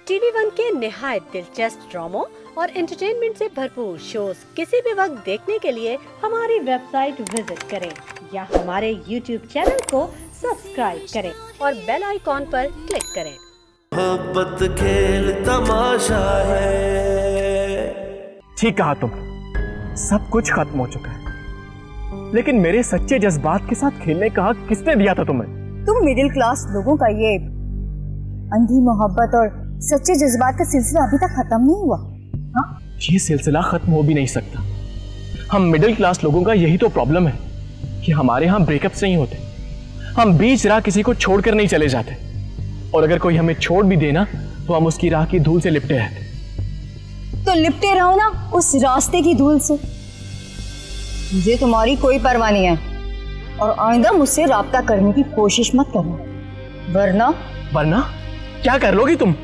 TV one के निहायत दिलचस्प ड्रामों और एंटरटेनमेंट से भरपूर शोज किसी भी वक्त देखने के लिए हमारी वेबसाइट विजिट करें या हमारे यूट्यूब चैनल को सब्सक्राइब करें और बेल आइकॉन पर क्लिक करें। मोहब्बत खेल तमाशा है। ठीक कहा तुम, सब कुछ खत्म हो चुका है, लेकिन मेरे सच्चे जज्बात के साथ खेलने का हक किसने दिया था तुम्हें? तुम मिडिल क्लास लोगों का ये अंधी मोहब्बत और सच्चे जज्बात का सिलसिला अभी तक खत्म नहीं हुआ। हाँ? ये सिलसिला खत्म हो भी नहीं सकता। हम मिडिल क्लास लोगों का यही तो प्रॉब्लम है कि हमारे यहाँ ब्रेकअप्स नहीं होते। हम बीच राह किसी को छोड़कर नहीं चले जाते, और अगर कोई हमें छोड़ भी देना तो हम उसकी राह की धूल से लिपटे रहते। तो लिपटे रहो ना उस रास्ते की धूल से। मुझे तुम्हारी कोई परवाह नहीं है, और आइंदा मुझसे राब्ता करने की कोशिश मत करना, वरना क्या कर लोगी तुम?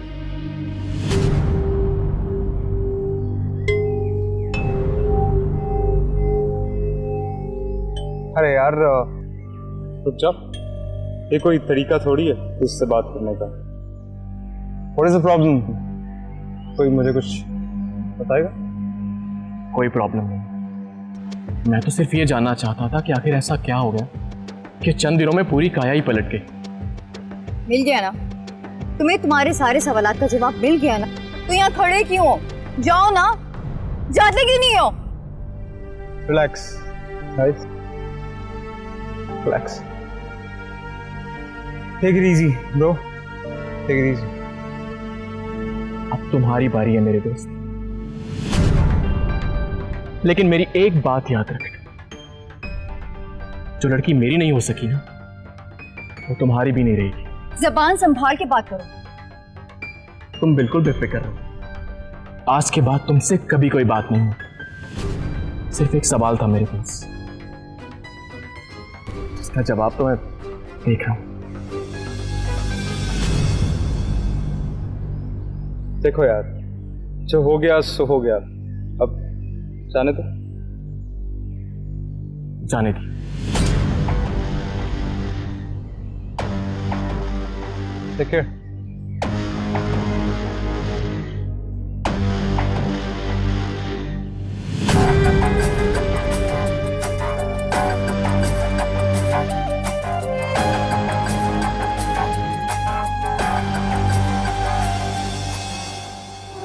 अरे यार रुक जा, ये कोई तरीका थोड़ी है उससे बात करने का। What is the problem? कोई मुझे कुछ बताएगा? कोई प्रॉब्लम नहीं। मैं तो सिर्फ ये जानना चाहता था कि आखिर ऐसा क्या हो गया कि चंद दिनों में पूरी काया ही पलट गई। मिल गया ना तुम्हें, तुम्हारे सारे सवालात का जवाब मिल गया ना, तो यहाँ खड़े क्यों हो? जाओ ना, जाते क्यों नहीं हो? Relax, guys. Relax. Take it easy, bro. Take it easy. अब तुम्हारी बारी है मेरे दोस्त, लेकिन मेरी एक बात याद रखना, जो लड़की मेरी नहीं हो सकी ना, वो तुम्हारी भी नहीं रहेगी। जबान संभाल के बात करो। तुम बिल्कुल बेफिक्र रहो, आज के बाद तुमसे कभी कोई बात नहीं होगी। सिर्फ एक सवाल था मेरे पास, जिसका जवाब तो मैं देख रहा हूं। देखो यार, जो हो गया सो हो गया, अब जाने दो। जाने दी। Take care.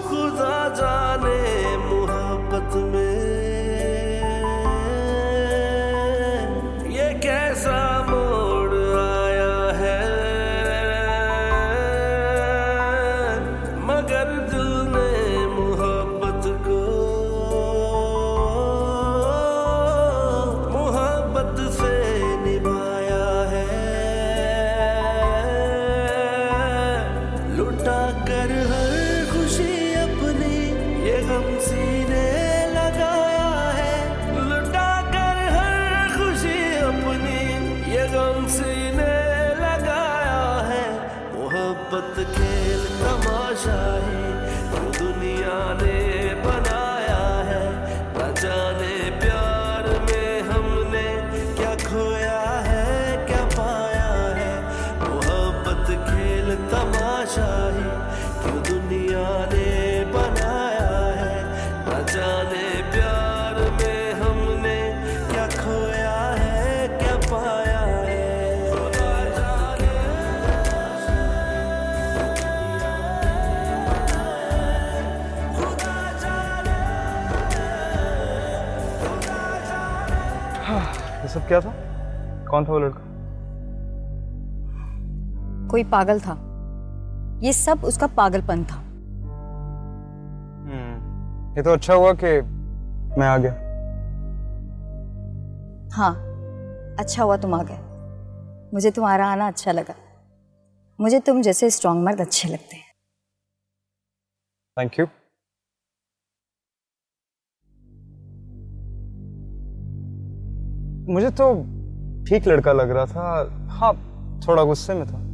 खुदा जाने मोहब्बत में ये कैसा मोड़ आया है, मगर दिल ने मोहब्बत को मोहब्बत से निभाया है, लुटा कर हर खुशी अपनी ये गम सीने लगाया है, लुटा कर हर खुशी अपनी ये गम सीने लगाया है। मोहब्बत खेल तमाशा ही दुनिया ने बनाया है, न जाने प्यार में हमने क्या खोया है क्या पाया है। मोहब्बत खेल तमाशा ही क्यों दुनिया ने बनाया है, न जाने प्यार में हमने क्या खोया है क्या पाया है। खुदा जाने, खुदा जाने, खुदा जाने। ये सब क्या था? कौन था वो लड़का? कोई पागल था, ये सब उसका पागलपन था। ये तो अच्छा हुआ कि मैं आ गया। हाँ, अच्छा हुआ तुम आ गए। मुझे तुम्हारा आना अच्छा लगा। मुझे तुम जैसे स्ट्रॉन्ग मर्द अच्छे लगते हैं। Thank you. मुझे तो ठीक लड़का लग रहा था। हाँ, थोड़ा गुस्से में था।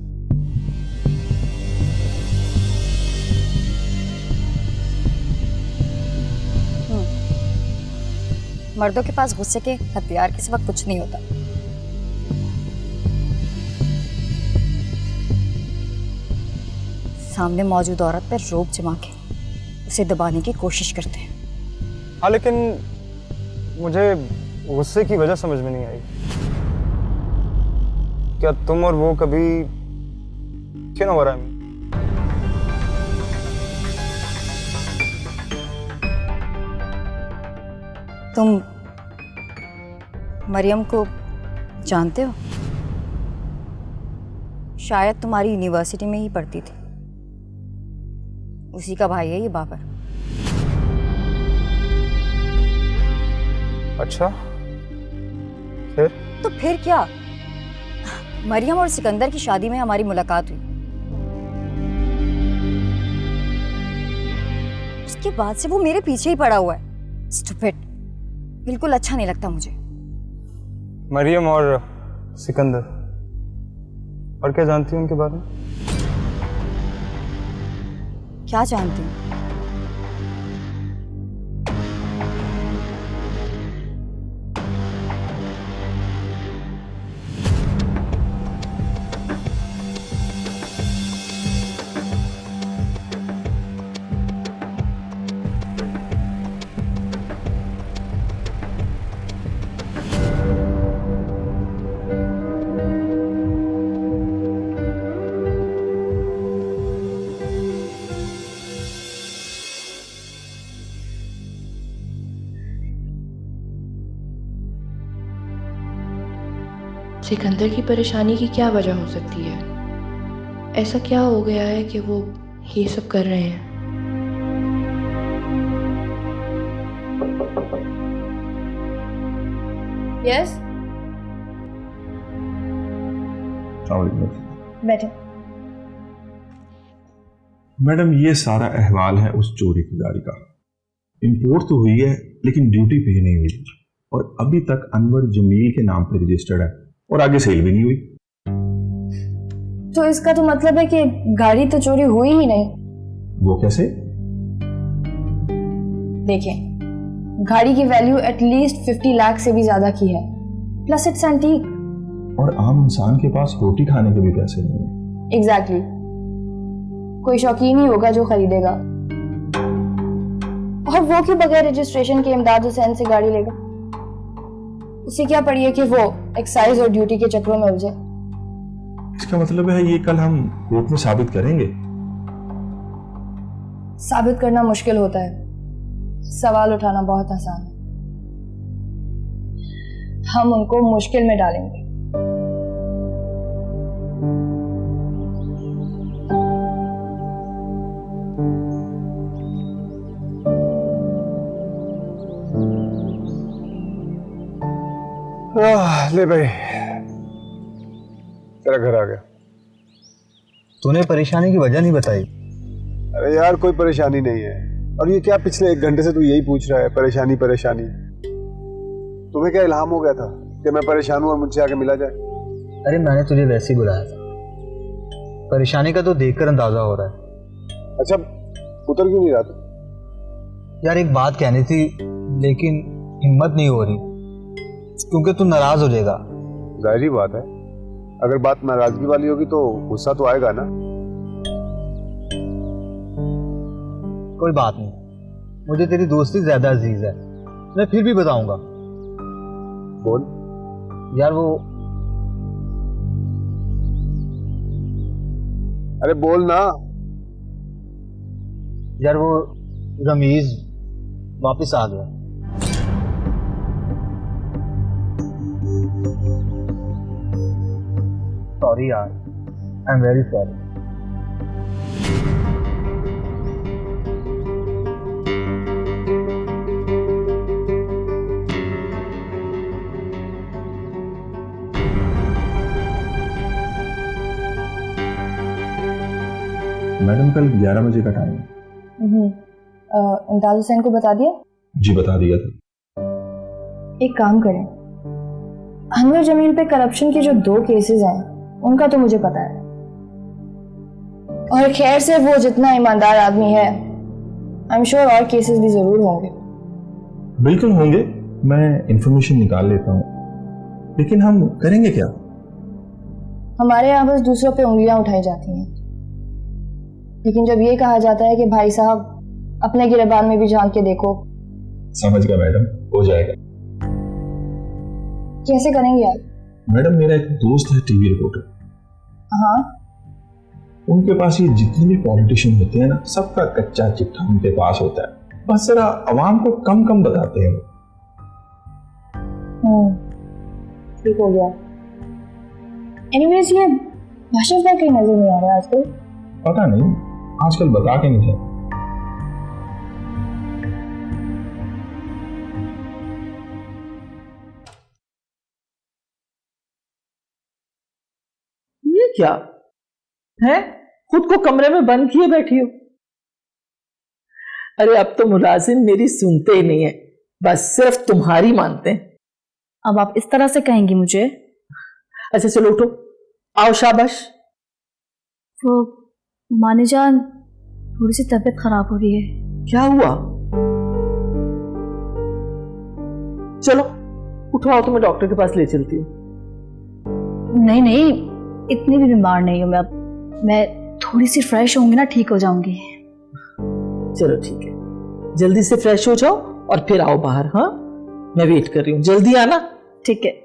मर्दों के पास गुस्से के हथियार के सिवा कुछ नहीं होता। सामने मौजूद औरत पर रोब जमा के उसे दबाने की कोशिश करते हैं। हाँ, लेकिन मुझे गुस्से की वजह समझ में नहीं आई। क्या तुम और वो कभी क्यों ना हो रहा है? तुम मरियम को जानते हो? शायद तुम्हारी यूनिवर्सिटी में ही पढ़ती थी। उसी का भाई है ये बाबर। अच्छा, फिर? तो फिर क्या, मरियम और सिकंदर की शादी में हमारी मुलाकात हुई। उसके बाद से वो मेरे पीछे ही पड़ा हुआ है। स्टूपिड, बिल्कुल अच्छा नहीं लगता मुझे। मरियम और सिकंदर, और क्या जानती हो उनके बारे में? क्या जानती हूँ? सिकंदर की परेशानी की क्या वजह हो सकती है? ऐसा क्या हो गया है कि वो ये सब कर रहे हैं? यस, बैठे। मैडम, ये सारा अहवाल है उस चोरी की गाड़ी का। इंपोर्ट तो हुई है लेकिन ड्यूटी पे नहीं हुई, और अभी तक अनवर जमील के नाम पे रजिस्टर्ड है, और आगे सेल भी नहीं हुई। तो इसका तो मतलब है कि गाड़ी तो चोरी हुई ही नहीं। वो कैसे? देखिए, गाड़ी की वैल्यू एटलीस्ट 50 लाख से भी ज्यादा की है, प्लस इट्स एंटीक। और आम इंसान के पास रोटी खाने के भी पैसे नहीं है। एग्जैक्टली, कोई शौकीन ही होगा जो खरीदेगा, और वो क्यों बगैर रजिस्ट्रेशन के इमदाद हुसैन से गाड़ी लेगा? उसे क्या पड़ी है कि वो एक्साइज और ड्यूटी के चक्रों में उलझे? इसका मतलब है ये कल हम कोर्ट में साबित करेंगे। साबित करना मुश्किल होता है, सवाल उठाना बहुत आसान है। हम उनको मुश्किल में डालेंगे। ले भाई, तेरा घर आ गया। तूने परेशानी की वजह नहीं बताई। अरे यार, कोई परेशानी नहीं है। और ये क्या, पिछले 1 घंटे से तू यही पूछ रहा है, परेशानी परेशानी? तुम्हें क्या इल्हाम हो गया था कि मैं परेशान हूं और मुझसे आके मिला जाए? अरे मैंने तुझे वैसे ही बुलाया था, परेशानी का तो देखकर अंदाजा हो रहा है। अच्छा, उतर क्यों नहीं रहा तू? यार एक बात कहनी थी लेकिन हिम्मत नहीं हो रही, क्योंकि तू नाराज हो जाएगा। जाहिर बात है, अगर बात नाराजगी वाली होगी तो गुस्सा तो आएगा ना। कोई बात नहीं, मुझे तेरी दोस्ती ज्यादा अजीज है, मैं फिर भी बताऊंगा। बोल यार वो, अरे बोल ना यार वो रमीज वापस आ गया। सॉरी यार, I am very sorry. Madam, कल 11 बजे का टाइम है। इमदाद हुसैन को बता दिया? जी बता दिया था। एक काम करें, अनवर जमील पे करप्शन के जो 2 केसेस हैं उनका तो मुझे पता है, और खैर से वो जितना ईमानदार आदमी है, आई एम श्योर और केसेस भी जरूर होंगे। बिल्कुल होंगे, मैं इंफॉर्मेशन निकाल लेता हूँ, लेकिन हम करेंगे क्या? हमारे यहाँ बस दूसरों पे उंगलियां उठाई जाती हैं, लेकिन जब ये कहा जाता है कि भाई साहब अपने गिरबान में भी झांक के देखो। समझ गया मैडम, हो जाएगा। कैसे करेंगे आप? मैडम मेरा एक दोस्त है टीवी रिपोर्टर, हाँ, उनके पास ये जितने भी पॉलिटिशियन होते हैं ना, सबका कच्चा चिट्ठा उनके पास होता है। बस जरा आवाम को कम कम बताते हैं। ठीक हो गया। एनीवेज ये भाषण पर कहीं नजर नहीं आ रहा आजकल। पता नहीं आजकल बता के नहीं जाता। ये क्या है? खुद को कमरे में बंद किए बैठी हो? अरे अब तो मुलाजिम मेरी सुनते ही नहीं है, बस सिर्फ तुम्हारी मानते हैं। अब आप इस तरह से कहेंगी मुझे? अच्छा चलो उठो, आओ शाबाश। वो माने जान, थोड़ी सी तबीयत खराब हो रही है। क्या हुआ? चलो उठो, आओ तुम्हें डॉक्टर के पास ले चलती हूँ। नहीं नहीं, इतनी भी बीमार नहीं हूँ मैं थोड़ी सी फ्रेश होंगी ना, ठीक हो जाऊंगी। चलो ठीक है, जल्दी से फ्रेश हो जाओ और फिर आओ बाहर। हाँ, मैं वेट कर रही हूँ, जल्दी आना। ठीक है।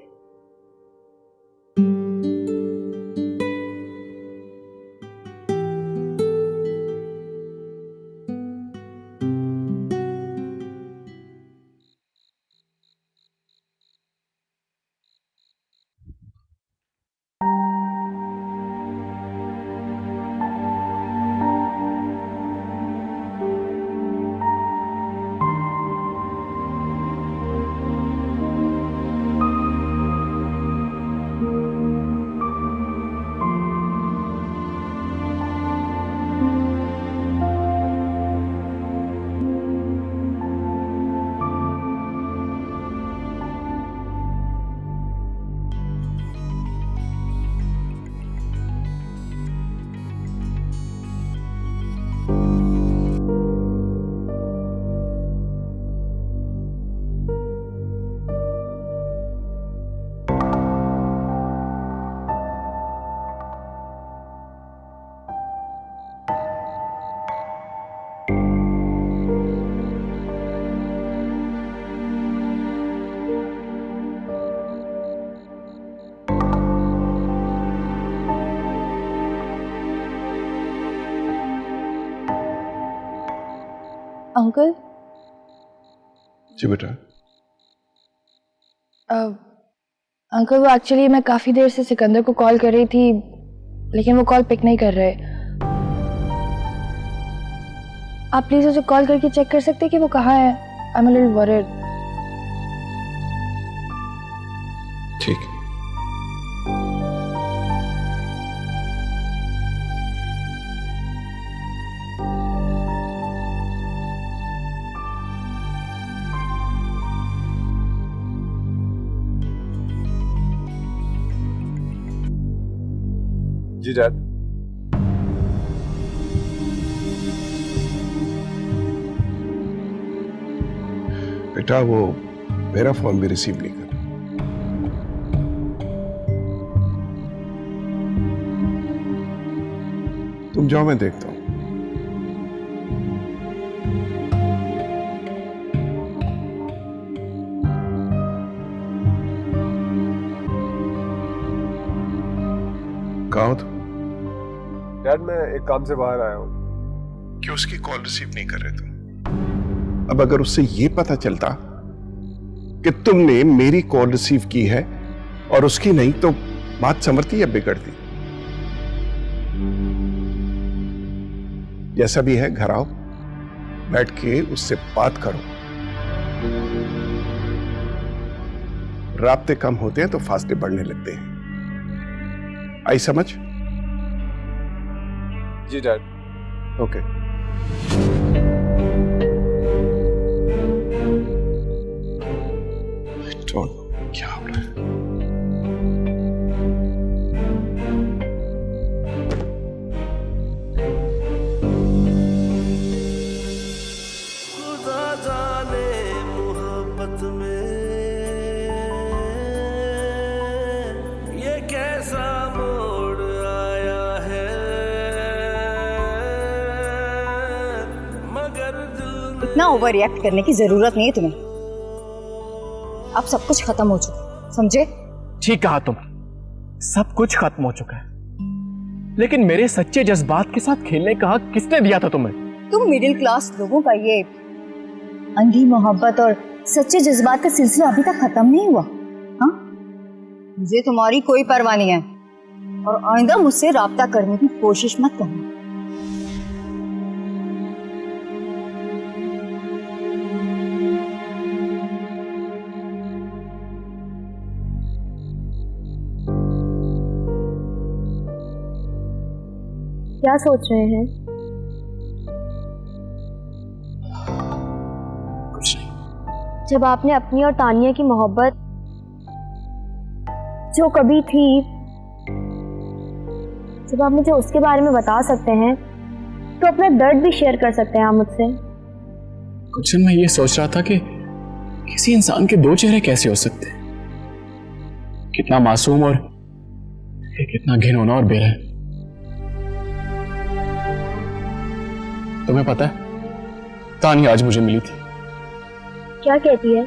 अंकल। जी बेटा। अंकल वो एक्चुअली मैं काफी देर से सिकंदर को कॉल कर रही थी, लेकिन वो कॉल पिक नहीं कर रहे। आप प्लीज उसे कॉल करके चेक कर सकते हैं कि वो कहाँ है? I am a little worried. ठीक है। जी डैड। बेटा वो मेरा फोन भी रिसीव नहीं कर। तुम जाओ, मैं देखता हूं। कहाँ हो तुम? डैड मैं एक काम से बाहर आया हूं। कि उसकी कॉल रिसीव नहीं कर रहे तुम? अब अगर उससे ये पता चलता कि तुमने मेरी कॉल रिसीव की है और उसकी नहीं, तो बात संवरती या बिगड़ती? जैसा भी है घर आओ, बैठ के उससे बात करो। राब्ते कम होते हैं तो फासले बढ़ने लगते हैं। आई समझ? जी डैड। ओके। क्या हो रहा है? खुदा जाने मोहब्बत में ये कैसा मोड़ आया है। इतना ओवर रिएक्ट करने की जरूरत नहीं है तुम्हें। अब सब कुछ खत्म हो चुका है, समझे? ठीक कहा तुम, सब कुछ खत्म हो चुका है, लेकिन मेरे सच्चे जज्बात के साथ खेलने का हक किसने दिया था तुम्हें? तुम मिडिल क्लास लोगों का ये अंधी मोहब्बत और सच्चे जज्बात का सिलसिला अभी तक खत्म नहीं हुआ। हाँ, मुझे तुम्हारी कोई परवाह नहीं है और आइंदा मुझसे राब्ता करने की कोशिश मत करना। क्या सोच रहे हैं? कुछ नहीं। जब आपने अपनी और तानिया की मोहब्बत जो कभी थी, जब आप मुझे उसके बारे में बता सकते हैं तो अपना दर्द भी शेयर कर सकते हैं आप मुझसे। कुछ मैं ये सोच रहा था कि किसी इंसान के दो चेहरे कैसे हो सकते हैं, कितना मासूम और कितना घिनौना और बेरहम। तुम्हें पता है, तानिया आज मुझे मिली थी। क्या कहती है?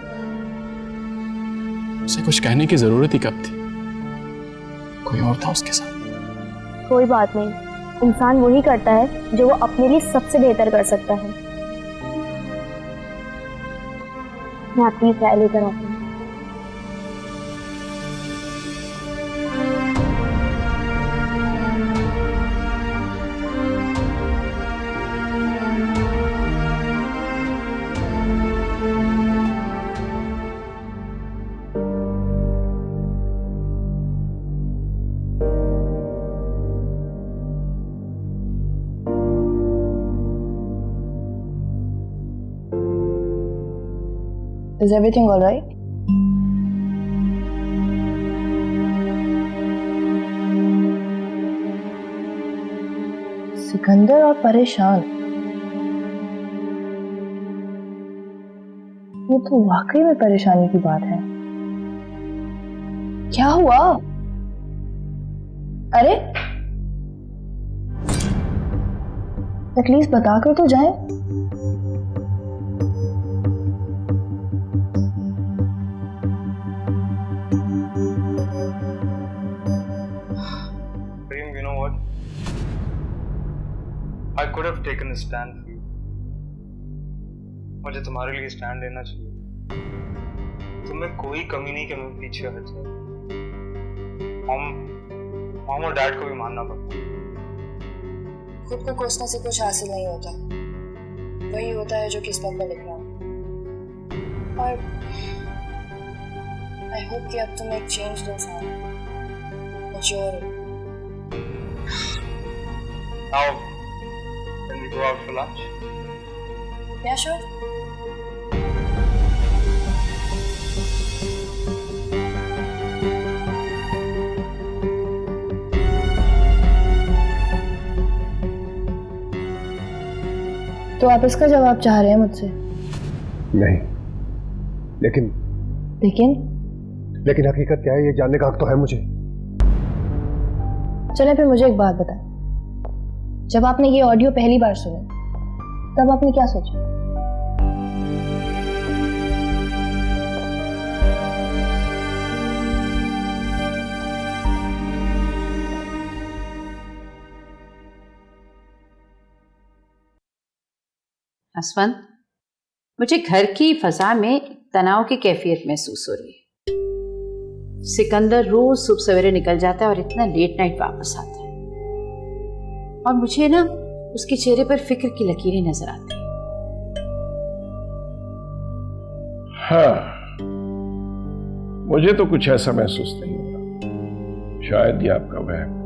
उसे कुछ कहने की जरूरत ही कब थी, कोई और था उसके साथ। कोई बात नहीं, इंसान वही करता है जो वो अपने लिए सबसे बेहतर कर सकता है। मैं अपनी चाय लेकर आती हूँ। Is everything all right? Sikandar और परेशान, ये तो वाकई में परेशानी की बात है। क्या हुआ? अरे एटलीस्ट बताकर तो जाएं। I could have taken a stand for you. मुझे तुम्हारे लिए स्टैंड लेना चाहिए। तुम्हें कोई कमी नहीं कि मैं पीछे हट जाऊं। मॉम और डैड को भी मानना पड़ता। खुद को कोसने से कुछ हासिल नहीं होता, वही होता है जो किस्मत में लिखा। और आई होप कि अब तुम एक चेंज इंसान, mature. Now, can we go out for lunch? Yeah, sure. तो आप इसका जवाब चाह रहे हैं मुझसे? नहीं, लेकिन हकीकत क्या है ये जानने का हक तो है मुझे। चलें फिर मुझे एक बात बताएं, जब आपने ये ऑडियो पहली बार सुनी तब आपने क्या सोचा? असवंत, मुझे घर की फजा में तनाव की कैफियत महसूस हो रही है। सिकंदर रोज सुबह सवेरे निकल जाता है और इतना लेट नाइट वापस आता है, और मुझे ना उसके चेहरे पर फिक्र की लकीरें नजर आती हैं। हाँ, मुझे तो कुछ ऐसा महसूस नहीं होता, शायद ये आपका वहम।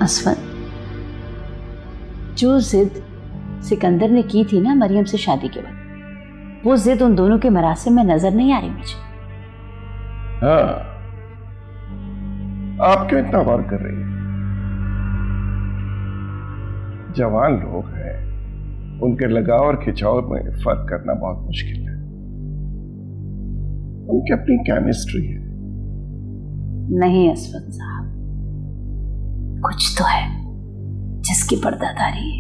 असवंत, जो जिद सिकंदर ने की थी ना मरियम से शादी के बाद, वो जिद उन दोनों के मरासिम में नजर नहीं आ रही मुझे। हाँ, आप क्यों इतना वार कर रही हैं? जवान लोग हैं, उनके लगाव और खिंचाव में फर्क करना बहुत मुश्किल है। उनकी अपनी केमिस्ट्री है। नहीं असफत साहब, कुछ तो है जिसकी पर्दादारी है।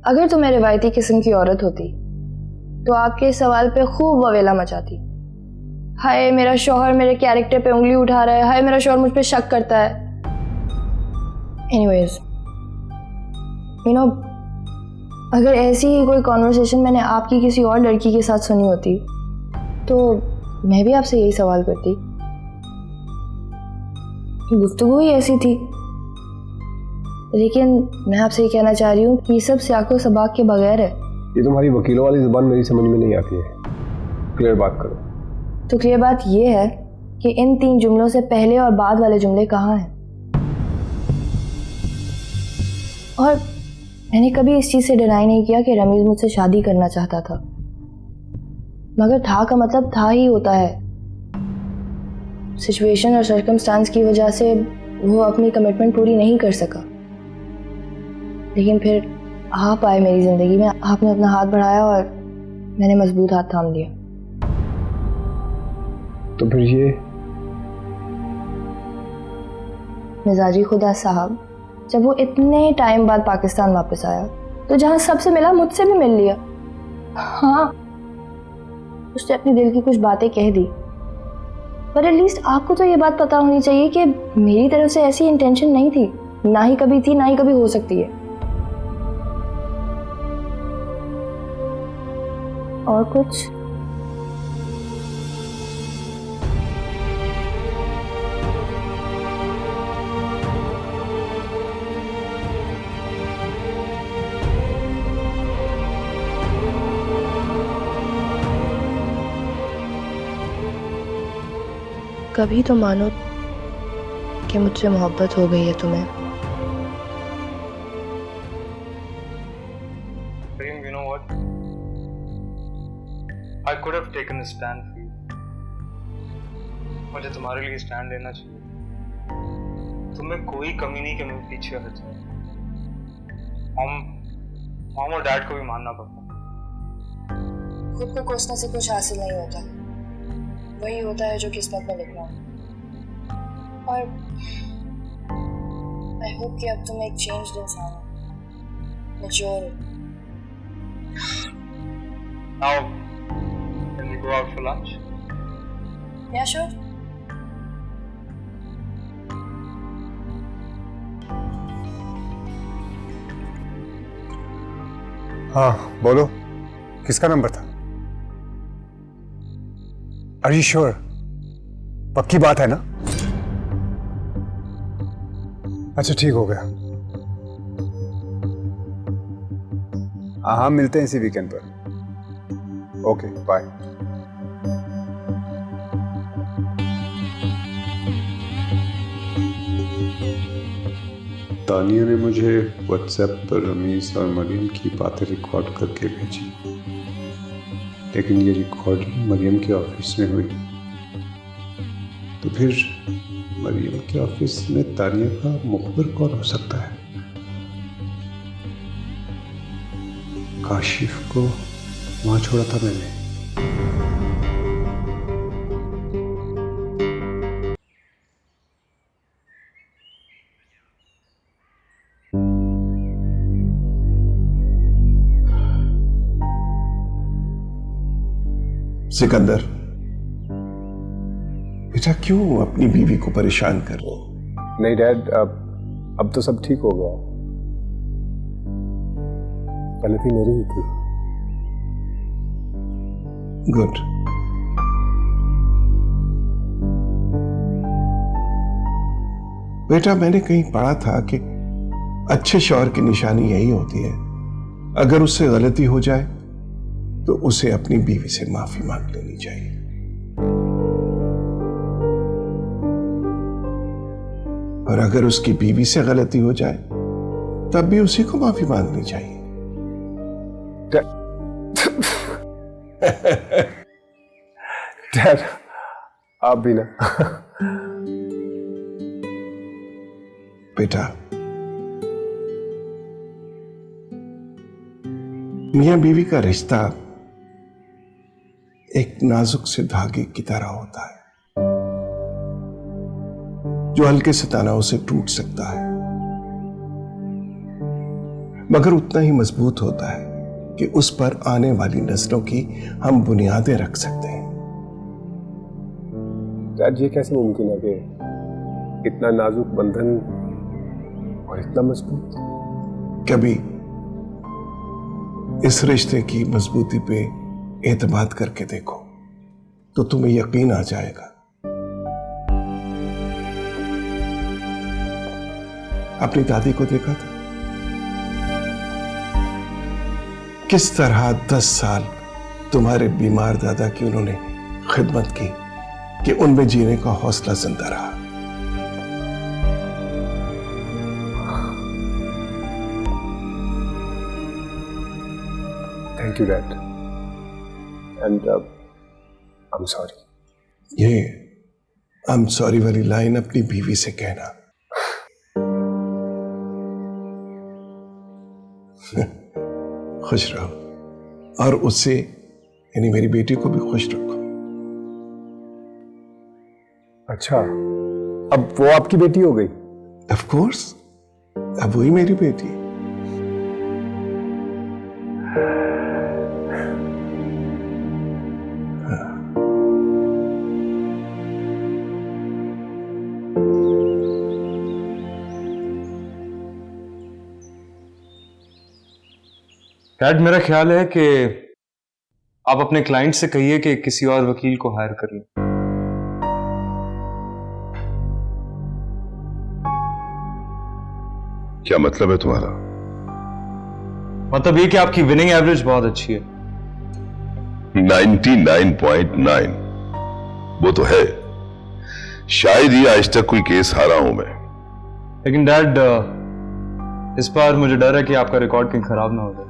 अगर तुम मेरे रिवायती किस्म की औरत होती तो आपके इस सवाल पे खूब ववेला मचाती। हाय मेरा शौहर मेरे कैरेक्टर पे उंगली उठा रहा है, हाय मेरा शौहर मुझ पे शक करता है। एनीवेज, यू नो, अगर ऐसी ही कोई कॉन्वर्सेशन मैंने आपकी किसी और लड़की के साथ सुनी होती तो मैं भी आपसे यही सवाल करती। गुफ्तगू ही ऐसी थी। लेकिन मैं आपसे ये कहना चाह रही हूँ कि ये सब सियाको सबाक के बगैर है। ये तुम्हारी वकीलों वाली जुबान मेरी समझ में नहीं आती है। क्लियर बात करो। तो क्लियर बात ये है कि इन 3 जुमलों से पहले और बाद वाले जुमले कहाँ हैं। और मैंने कभी इस चीज़ से डिनाई नहीं किया कि रमीज़ मुझसे शादी करना चाहता था, मगर था का मतलब था ही होता है। सिचुएशन और सर्कमस्टांस की वजह से वो अपनी कमिटमेंट पूरी नहीं कर सका। लेकिन फिर आप आए मेरी ज़िंदगी में, आपने अपना हाथ बढ़ाया और मैंने मजबूत हाथ थाम लिया। तो फिर ये मिजाजी खुदा साहब जब वो इतने टाइम बाद पाकिस्तान वापस आया तो जहाँ सबसे मिला मुझसे भी मिल लिया। हाँ, उसने अपने दिल की कुछ बातें कह दी, पर एटलीस्ट आपको तो ये बात पता होनी चाहिए कि मेरी तरफ से ऐसी इंटेंशन नहीं थी, ना ही कभी थी, ना ही कभी हो सकती है। और कुछ कभी तो मानो कि मुझसे मोहब्बत हो गई है तुम्हें। Prem, you know what? I could have taken a stand for you. मुझे तुम्हारे लिए स्टैंड लेना चाहिए। तुम्हें कोई कमी नहीं कि मैं पीछे हट जाऊं। मॉम और डैड को भी मानना पड़ता। खुद को कोसने से कुछ हासिल नहीं होता, वही होता है जो किस्मत में लिखना। और आई होप कि अब तुम एक चेंज्ड इंसान हो, मैच्योर हो। Now, can we go out for lunch? Yeah, sure. हाँ बोलो, किसका नंबर था? Are you sure? पक्की बात है ना? अच्छा ठीक हो गया। हाँ मिलते हैं इसी वीकेंड पर। Okay bye. तानिया ने मुझे व्हाट्सएप पर रमीज और मरियम की बातें रिकॉर्ड करके भेजी, लेकिन ये रिकॉर्डिंग मरियम के ऑफिस में हुई। तो फिर मरियम के ऑफिस में तानिया का मुखबिर कौन हो सकता है? काशिफ को वहां छोड़ा था मैंने। सिकंदर बेटा, क्यों अपनी बीवी को परेशान कर रहे हो? नहीं डैड, अब तो सब ठीक हो गया। गलती मेरी ही थी। गुड। बेटा, मैंने कहीं पढ़ा था कि अच्छे शौहर की निशानी यही होती है, अगर उससे गलती हो जाए तो उसे अपनी बीवी से माफी मांग लेनी चाहिए। और अगर उसकी बीवी से गलती हो जाए तब भी उसी को माफी मांगनी चाहिए। डैड आप भी ना। बेटा, मियां बीवी का रिश्ता एक नाजुक से धागे की तरह होता है जो हल्के से तनाव से टूट सकता है, मगर उतना ही मजबूत होता है कि उस पर आने वाली नस्लों की हम बुनियादें रख सकते हैं। डैड ये कैसे मुमकिन है कि इतना नाजुक बंधन और इतना मजबूत? कभी इस रिश्ते की मजबूती पे एतमाद करके देखो तो तुम्हें यकीन आ जाएगा। अपनी दादी को देखा था किस तरह 10 साल तुम्हारे बीमार दादा की उन्होंने खिदमत की कि उनमें जीने का हौसला जिंदा रहा। Thank you dad and I am sorry. ये आई एम सॉरी वाली लाइन अपनी बीवी से कहना खुश रहो और उससे यानी मेरी बेटी को भी खुश रखो। अच्छा, अब वो आपकी बेटी हो गई? ऑफ कोर्स, अब वही मेरी बेटी। डैड मेरा ख्याल है कि आप अपने क्लाइंट से कहिए कि किसी और वकील को हायर कर लें। क्या मतलब है तुम्हारा? मतलब ये कि आपकी विनिंग एवरेज बहुत अच्छी है। 99.9 वो तो है, शायद ही आज तक कोई केस हारा हूं मैं। लेकिन डैड इस बार मुझे डर है कि आपका रिकॉर्ड कहीं खराब ना हो जाए,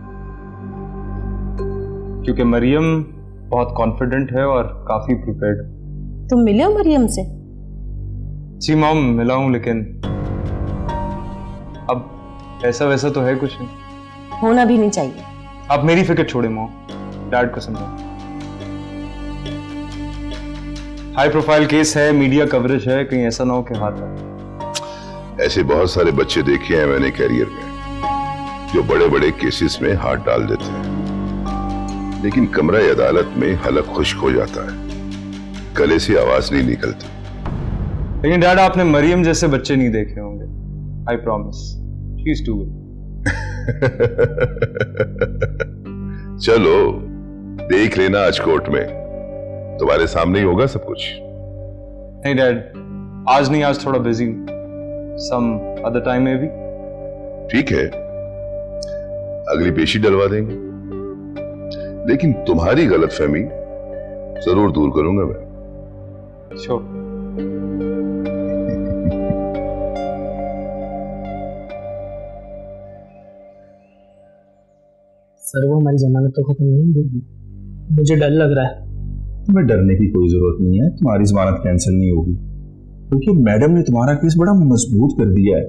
क्योंकि मरियम बहुत कॉन्फिडेंट है और काफी प्रिपेयर्ड है। तुम मिले हो मरियम से? जी मॉम, मिला हूं, लेकिन अब ऐसा वैसा तो है कुछ नहीं। होना भी नहीं चाहिए। आप मेरी फिक्र छोड़े मॉम, डैड को समझाओ। हाई प्रोफाइल केस है, मीडिया कवरेज है, कहीं ऐसा ना हो कि हाथ आए। ऐसे बहुत सारे बच्चे देखे हैं मैंने कैरियर में जो बड़े बड़े केसेस में हाथ डाल देते हैं, लेकिन कमरा अदालत में हलक खुश्क हो जाता है, गले से आवाज नहीं निकलती। लेकिन डैड आपने मरियम जैसे बच्चे नहीं देखे होंगे, I promise, she is too good. चलो देख लेना, आज कोर्ट में तुम्हारे सामने ही होगा सब कुछ। नहीं डैड, आज नहीं, आज थोड़ा बिजी हूं, सम अदर टाइम में भी। ठीक है, अगली पेशी डलवा देंगे, लेकिन तुम्हारी गलतफहमी जरूर दूर करूंगा मैं। श्योर। सर वो हमारी जमानत तो खत्म नहीं होगी, मुझे डर लग रहा है। तुम्हें डरने की कोई जरूरत नहीं है, तुम्हारी जमानत कैंसिल नहीं होगी, क्योंकि मैडम ने तुम्हारा केस बड़ा मजबूत कर दिया है।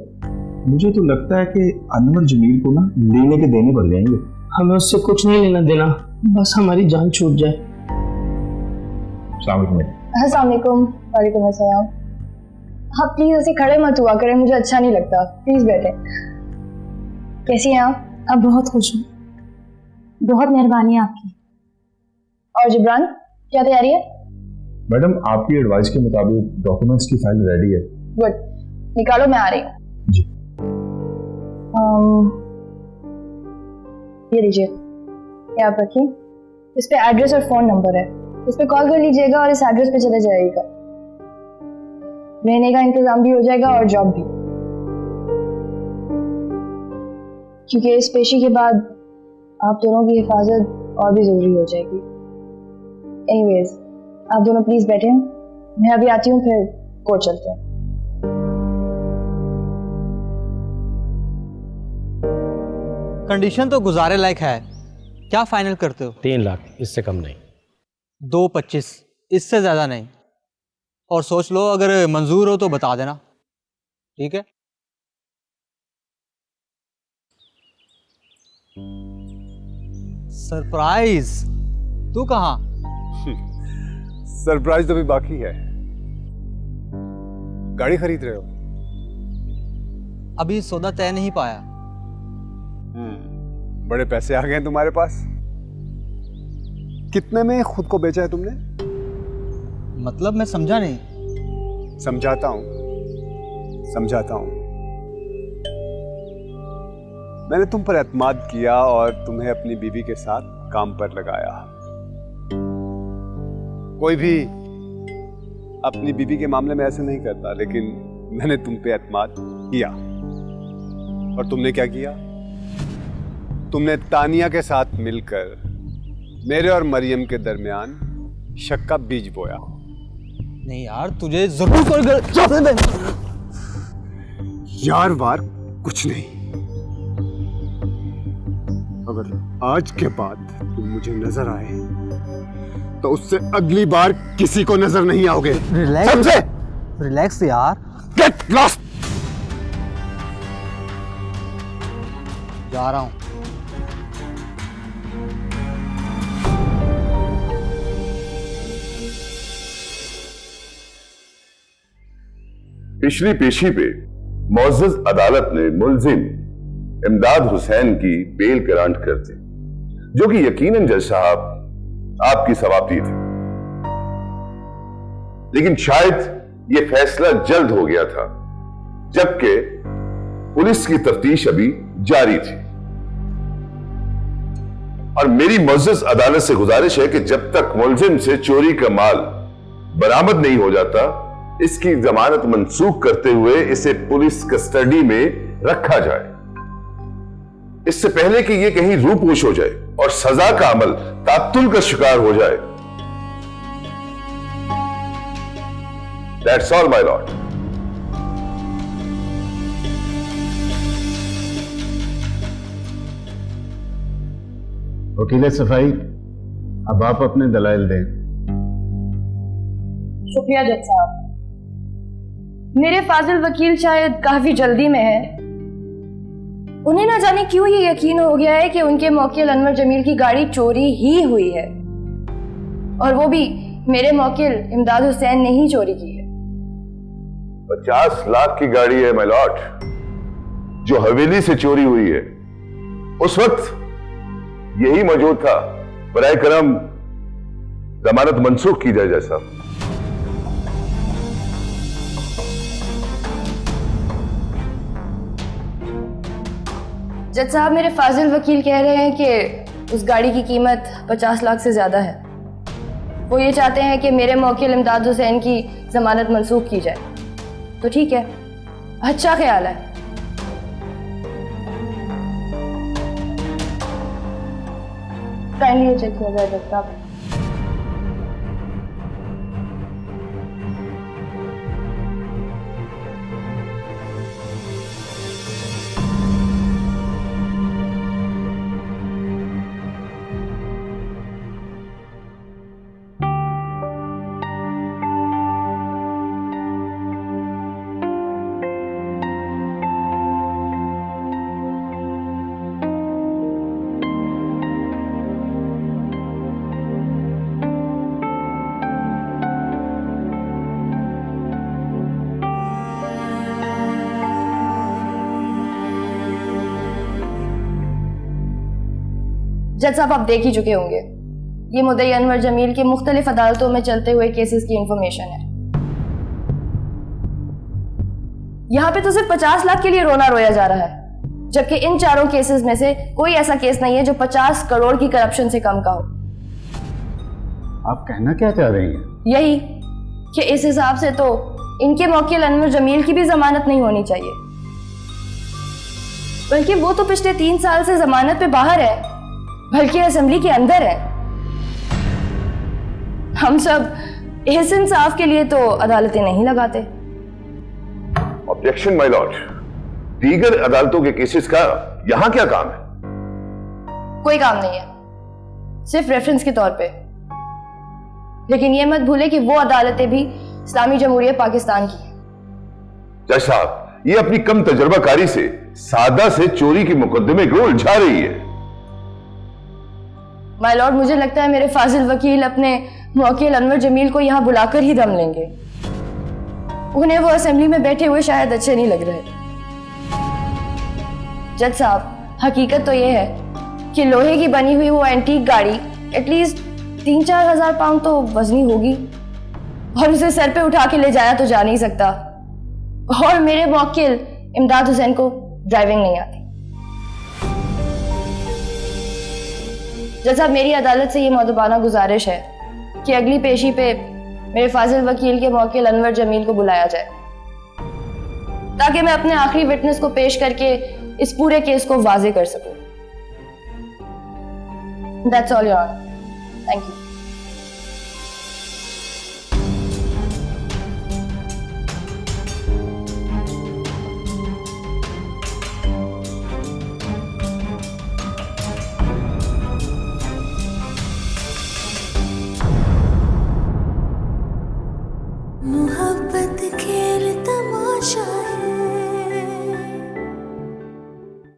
मुझे तो लगता है कि अनवर जमील को ना लेने के देने पड़ जाएंगे। हमें उससे कुछ नहीं लेना देना, बस हमारी जान छूट जाए। अस्सलाम वालेकुम। वालेकुम अस्सलाम। हाँ प्लीज ऐसे खड़े मत हुआ करें, मुझे अच्छा नहीं लगता, प्लीज बैठे। कैसी हैं आप? अब बहुत खुश हूँ, बहुत मेहरबानी आपकी। और जिब्रान, क्या तैयारी है? मैडम आपकी एडवाइस के मुताबिक डॉक्यूमेंट्स की फाइल रेडी है। गुड, निकालो, मैं आ रही हूँ। जी। ये लीजिए, ये आप रखिए, इस पे एड्रेस और फोन नंबर है, इस पे कॉल कर लीजिएगा और इस एड्रेस पे चले जाइएगा। रहने का इंतजाम भी हो जाएगा और जॉब भी, क्योंकि इस पेशी के बाद आप दोनों की हिफाजत और भी जरूरी हो जाएगी। एनीवेज, आप दोनों प्लीज बैठे, मैं अभी आती हूँ, फिर कोर्ट चलते हैं। कंडीशन तो गुजारे लायक है, क्या फाइनल करते हो? 3 लाख, इससे कम नहीं। 2.25, इससे ज़्यादा नहीं। और सोच लो, अगर मंजूर हो तो बता देना, ठीक है? सरप्राइज? तू कहाँ? सरप्राइज तो भी बाकी है। गाड़ी खरीद रहे हो? अभी सौदा तय नहीं पाया। बड़े पैसे आ गए हैं तुम्हारे पास। कितने में खुद को बेचा है तुमने? मतलब मैं समझा नहीं। समझाता हूं। मैंने तुम पर एतमाद किया और तुम्हें अपनी बीवी के साथ काम पर लगाया। कोई भी अपनी बीवी के मामले में ऐसे नहीं करता, लेकिन मैंने तुम पे एतमाद किया। और तुमने क्या किया? तुमने तानिया के साथ मिलकर मेरे और मरियम के दरमियान शक का बीज बोया। नहीं यार, तुझे जरूर कोई यार वार कुछ नहीं। अगर आज के बाद तुम मुझे नजर आए तो उससे अगली बार किसी को नजर नहीं आओगे। रिलैक्स यार। Get lost. जा रहा हूं। पिछली पेशी पे मुअज़्ज़ज़ अदालत ने मुल्जिम इमदाद हुसैन की बेल ग्रांट कर दी, जो कि यकीनन जज साहब आपकी सवाबदी थी। लेकिन शायद यह फैसला जल्द हो गया था, जबकि पुलिस की तफ्तीश अभी जारी थी। और मेरी मुअज़्ज़ज़ अदालत से गुजारिश है कि जब तक मुल्जिम से चोरी का माल बरामद नहीं हो जाता, इसकी जमानत मंसूख करते हुए इसे पुलिस कस्टडी में रखा जाए, इससे पहले कि यह कहीं रूपोश हो जाए और सजा का अमल तात्तुल का शिकार हो जाए। That's all, my lord. वकील सफाई, अब आप अपने दलाइल दें। शुक्रिया जज साहब। मेरे फाजिल वकील शायद काफी जल्दी में है। उन्हें ना जाने क्यों ये यकीन हो गया है कि उनके मौकिल अनवर जमील की गाड़ी चोरी ही हुई है, और वो भी मेरे मौकिल इमदाद हुसैन ने ही चोरी की है। 50 लाख की गाड़ी है माय लॉर्ड, जो हवेली से चोरी हुई है। उस वक्त यही मौजूद था। बराए करम जमानत मंसूख की जाए जैसा। जज साहब, मेरे फाजिल वकील कह रहे हैं कि उस गाड़ी की कीमत 50 लाख से ज्यादा है। वो ये चाहते हैं कि मेरे मौकिल इमदाद हुसैन की जमानत मंसूख की जाए। तो ठीक है, अच्छा ख्याल है। काइंडली चेक किया जाए जज साहब। जज साहब, आप देख ही चुके होंगे, ये मुद्दई अनवर जमील की मुख्तलिफ अदालतों में चलते हुए केसेस की इंफॉर्मेशन है। यहाँ पे तो सिर्फ 50 लाख के लिए रोना रोया जा रहा है, जबकि इन चारों केसेस में से कोई ऐसा केस नहीं है जो 50 करोड़ की करप्शन से कम का हो। आप कहना क्या चाह रही हैं? यही कि इस हिसाब से तो इनके मौकिल अनवर जमील की भी जमानत नहीं होनी चाहिए, बल्कि वो तो पिछले 3 साल से जमानत पे बाहर है, बल्कि असेंबली के अंदर है। हम सब इस इंसाफ के लिए तो अदालतें नहीं लगाते। ऑब्जेक्शन माय लॉर्ड, दीगर अदालतों के केसेस का यहां क्या काम है? कोई काम नहीं है, सिर्फ रेफरेंस के तौर पे। लेकिन ये मत भूले कि वो अदालतें भी इस्लामी जमहूरियत पाकिस्तान की है। जज साहब, ये अपनी कम तजर्बाकारी से सादा से चोरी के मुकदमे को उलझा रही है। माय लॉर्ड, मुझे लगता है मेरे फाजिल वकील अपने मुवक्किल अनवर जमील को यहाँ बुलाकर ही दम लेंगे। उन्हें वो असेंबली में बैठे हुए शायद अच्छे नहीं लग रहे। जज साहब, हकीकत तो ये है कि लोहे की बनी हुई वो एंटीक गाड़ी एटलीस्ट 3-4 हजार पाउंड तो वजनी होगी, और उसे सर पे उठा के ले जाया तो जा नहीं सकता। और मेरे मुवक्किल इमदाद हुसैन को ड्राइविंग नहीं आती। जज साहब, मेरी अदालत से ये मुअद्दबाना गुजारिश है कि अगली पेशी पे मेरे फाजिल वकील के मुवक्किल अनवर जमील को बुलाया जाए, ताकि मैं अपने आखिरी विटनेस को पेश करके इस पूरे केस को वाज़े कर सकूं। That's all, Your Honor. Thank you. मोहब्बत खेल तमाशा